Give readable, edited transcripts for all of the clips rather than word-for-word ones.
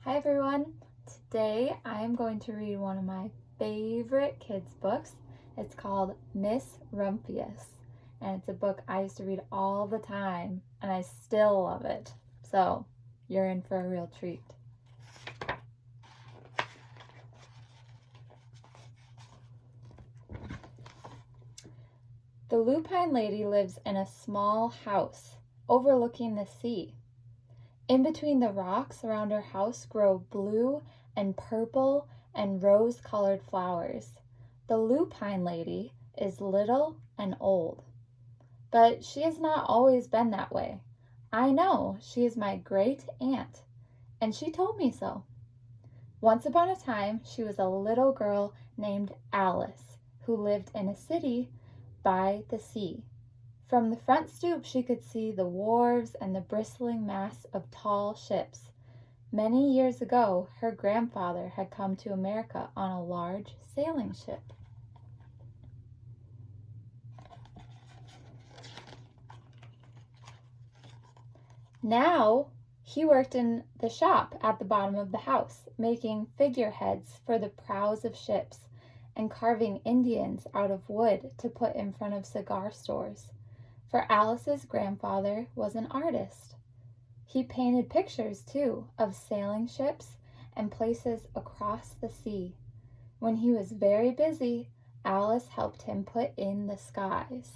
Hi everyone! Today I am going to read one of my favorite kids' books. It's called Miss Rumphius, and it's a book I used to read all the time, and I still love it. So, you're in for a real treat. The Lupine Lady lives in a small house overlooking the sea. In between the rocks around her house grow blue and purple and rose-colored flowers. The Lupine Lady is little and old. But she has not always been that way. I know she is my great aunt, and she told me so. Once upon a time, she was a little girl named Alice who lived in a city by the sea. From the front stoop she could see the wharves and the bristling mass of tall ships. Many years ago, her grandfather had come to America on a large sailing ship. Now, he worked in the shop at the bottom of the house, making figureheads for the prows of ships and carving Indians out of wood to put in front of cigar stores. For Alice's grandfather was an artist. He painted pictures, too, of sailing ships and places across the sea. When he was very busy, Alice helped him put in the skies.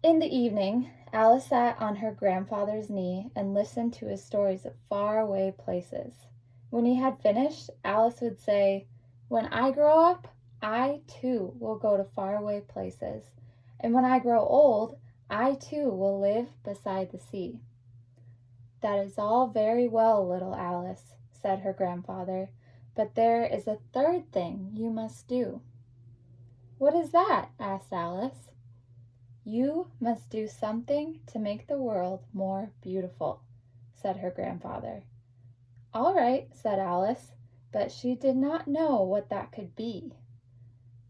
In the evening, Alice sat on her grandfather's knee and listened to his stories of faraway places. When he had finished, Alice would say, "When I grow up, I too will go to faraway places. And when I grow old, I too will live beside the sea." "That is all very well, little Alice," said her grandfather, "but there is a third thing you must do." "What is that?" asked Alice. "You must do something to make the world more beautiful," said her grandfather. "All right," said Alice, but she did not know what that could be.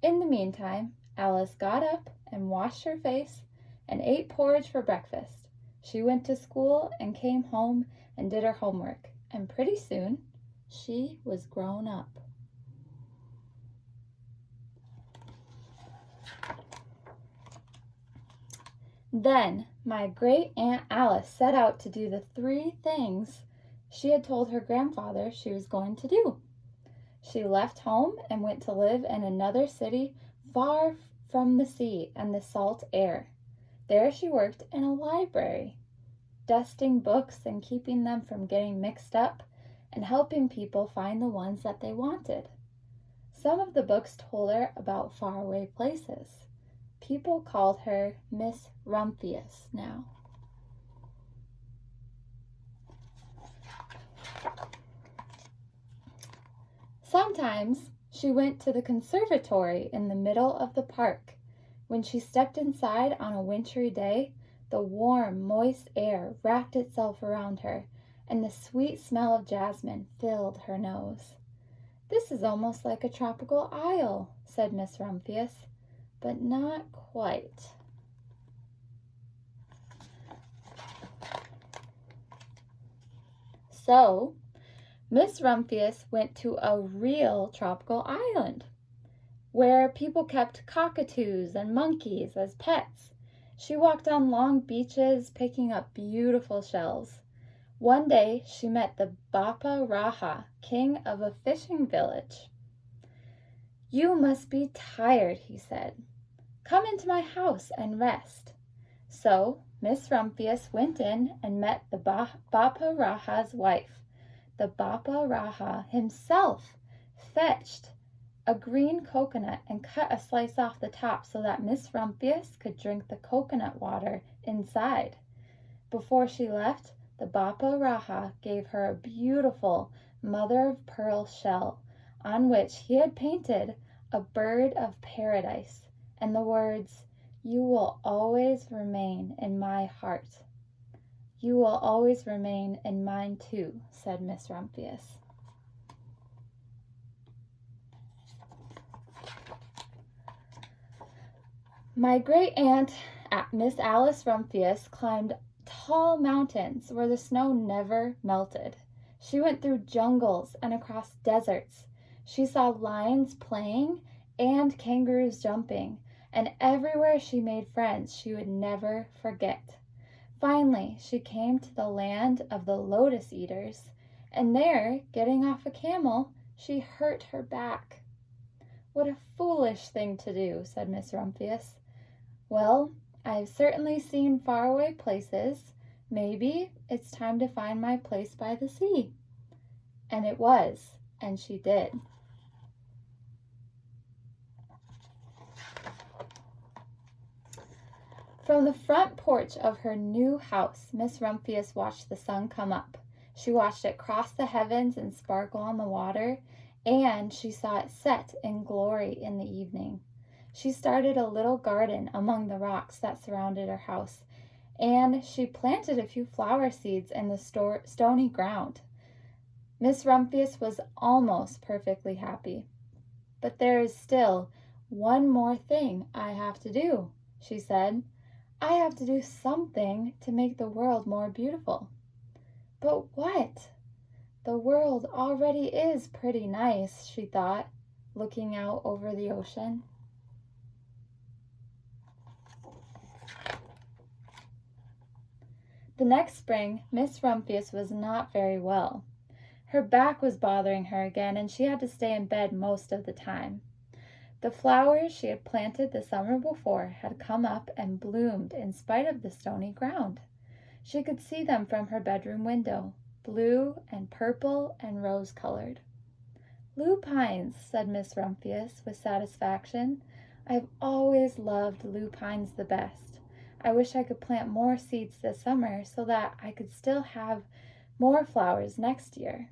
In the meantime, Alice got up and washed her face and ate porridge for breakfast. She went to school and came home and did her homework, and pretty soon she was grown up. Then my great Aunt Alice set out to do the 3 things she had told her grandfather she was going to do. She left home and went to live in another city far from the sea and the salt air. There she worked in a library, dusting books and keeping them from getting mixed up and helping people find the ones that they wanted. Some of the books told her about faraway places. People called her Miss Rumphius now. Sometimes she went to the conservatory in the middle of the park. When she stepped inside on a wintry day, the warm, moist air wrapped itself around her, and the sweet smell of jasmine filled her nose. "This is almost like a tropical isle," said Miss Rumphius, "but not quite." So, Miss Rumphius went to a real tropical island where people kept cockatoos and monkeys as pets. She walked on long beaches picking up beautiful shells. One day she met the Bapa Raha, king of a fishing village. "You must be tired," he said. "Come into my house and rest." So Miss Rumphius went in and met the Bapa Raha's wife. The Bapa Raha himself fetched a green coconut and cut a slice off the top so that Miss Rumphius could drink the coconut water inside. Before she left, the Bapa Raha gave her a beautiful mother-of-pearl shell on which he had painted a bird of paradise and the words, "You will always remain in my heart." "You will always remain in mine too," said Miss Rumphius. My great aunt, Miss Alice Rumphius, climbed tall mountains where the snow never melted. She went through jungles and across deserts. She saw lions playing and kangaroos jumping, and everywhere she made friends she would never forget. Finally, she came to the land of the lotus eaters, and there, getting off a camel, she hurt her back. "What a foolish thing to do," said Miss Rumphius. "Well, I've certainly seen faraway places. Maybe it's time to find my place by the sea." And it was, and she did. From the front porch of her new house, Miss Rumphius watched the sun come up. She watched it cross the heavens and sparkle on the water, and she saw it set in glory in the evening. She started a little garden among the rocks that surrounded her house, and she planted a few flower seeds in the stony ground. Miss Rumphius was almost perfectly happy. "But there is still one more thing I have to do," she said. "I have to do something to make the world more beautiful." "But what? The world already is pretty nice," she thought, looking out over the ocean. The next spring, Miss Rumphius was not very well. Her back was bothering her again, and she had to stay in bed most of the time. The flowers she had planted the summer before had come up and bloomed in spite of the stony ground. She could see them from her bedroom window, blue and purple and rose-colored. "Lupines," said Miss Rumphius with satisfaction. "I've always loved lupines the best. I wish I could plant more seeds this summer so that I could still have more flowers next year."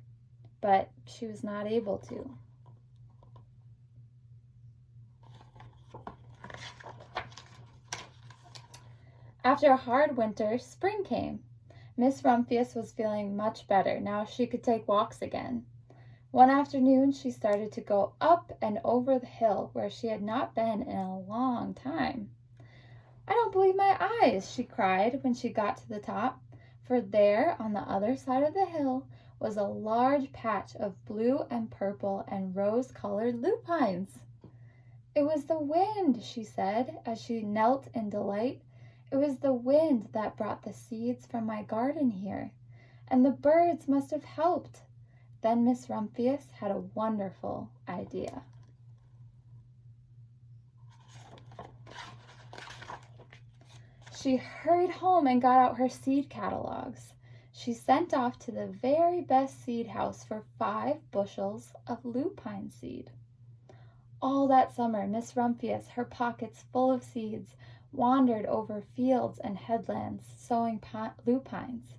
But she was not able to. After a hard winter, spring came. Miss Rumphius was feeling much better. Now she could take walks again. One afternoon, she started to go up and over the hill where she had not been in a long time. "I don't believe my eyes," she cried when she got to the top, for there, on the other side of the hill, was a large patch of blue and purple and rose-colored lupines. "It was the wind," she said as she knelt in delight. "It was the wind that brought the seeds from my garden here, and the birds must have helped." Then Miss Rumphius had a wonderful idea. She hurried home and got out her seed catalogs. She sent off to the very best seed house for 5 bushels of lupine seed. All that summer, Miss Rumphius, her pockets full of seeds, wandered over fields and headlands, sowing lupines.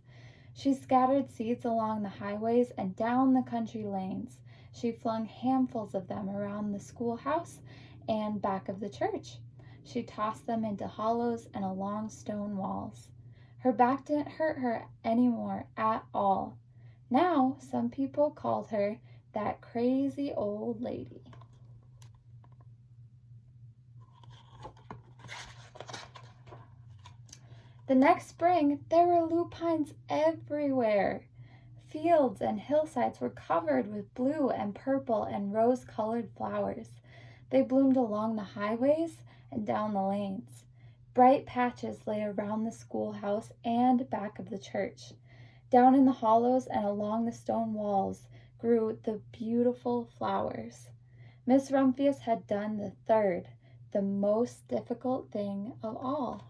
She scattered seeds along the highways and down the country lanes. She flung handfuls of them around the schoolhouse and back of the church. She tossed them into hollows and along stone walls. Her back didn't hurt her anymore at all. Now some people called her that crazy old lady. The next spring, there were lupines everywhere. Fields and hillsides were covered with blue and purple and rose-colored flowers. They bloomed along the highways and down the lanes. Bright patches lay around the schoolhouse and back of the church. Down in the hollows and along the stone walls grew the beautiful flowers. Miss Rumphius had done the third, the most difficult thing of all.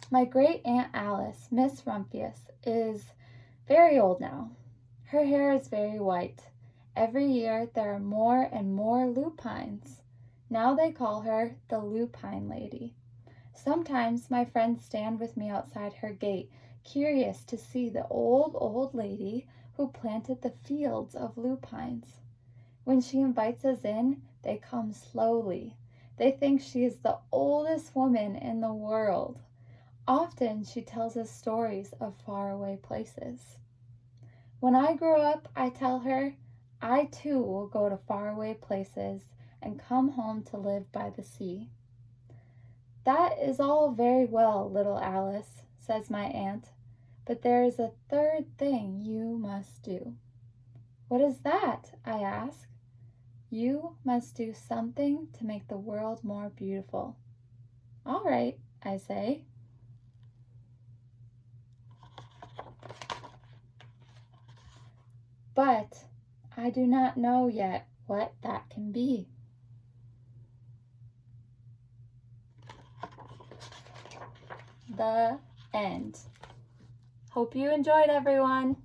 My great Aunt Alice, Miss Rumphius, is very old now. Her hair is very white. Every year there are more and more lupines. Now they call her the Lupine Lady. Sometimes my friends stand with me outside her gate, curious to see the old lady who planted the fields of lupines. When she invites us in, they come slowly. They think she is the oldest woman in the world. Often she tells us stories of faraway places. When I grow up, I tell her, I too will go to faraway places and come home to live by the sea. That is all very well, little Alice, says my aunt, but there is a third thing you must do. What is that? I ask. You must do something to make the world more beautiful. All right, I say. But I do not know yet what that can be. The end. Hope you enjoyed, everyone.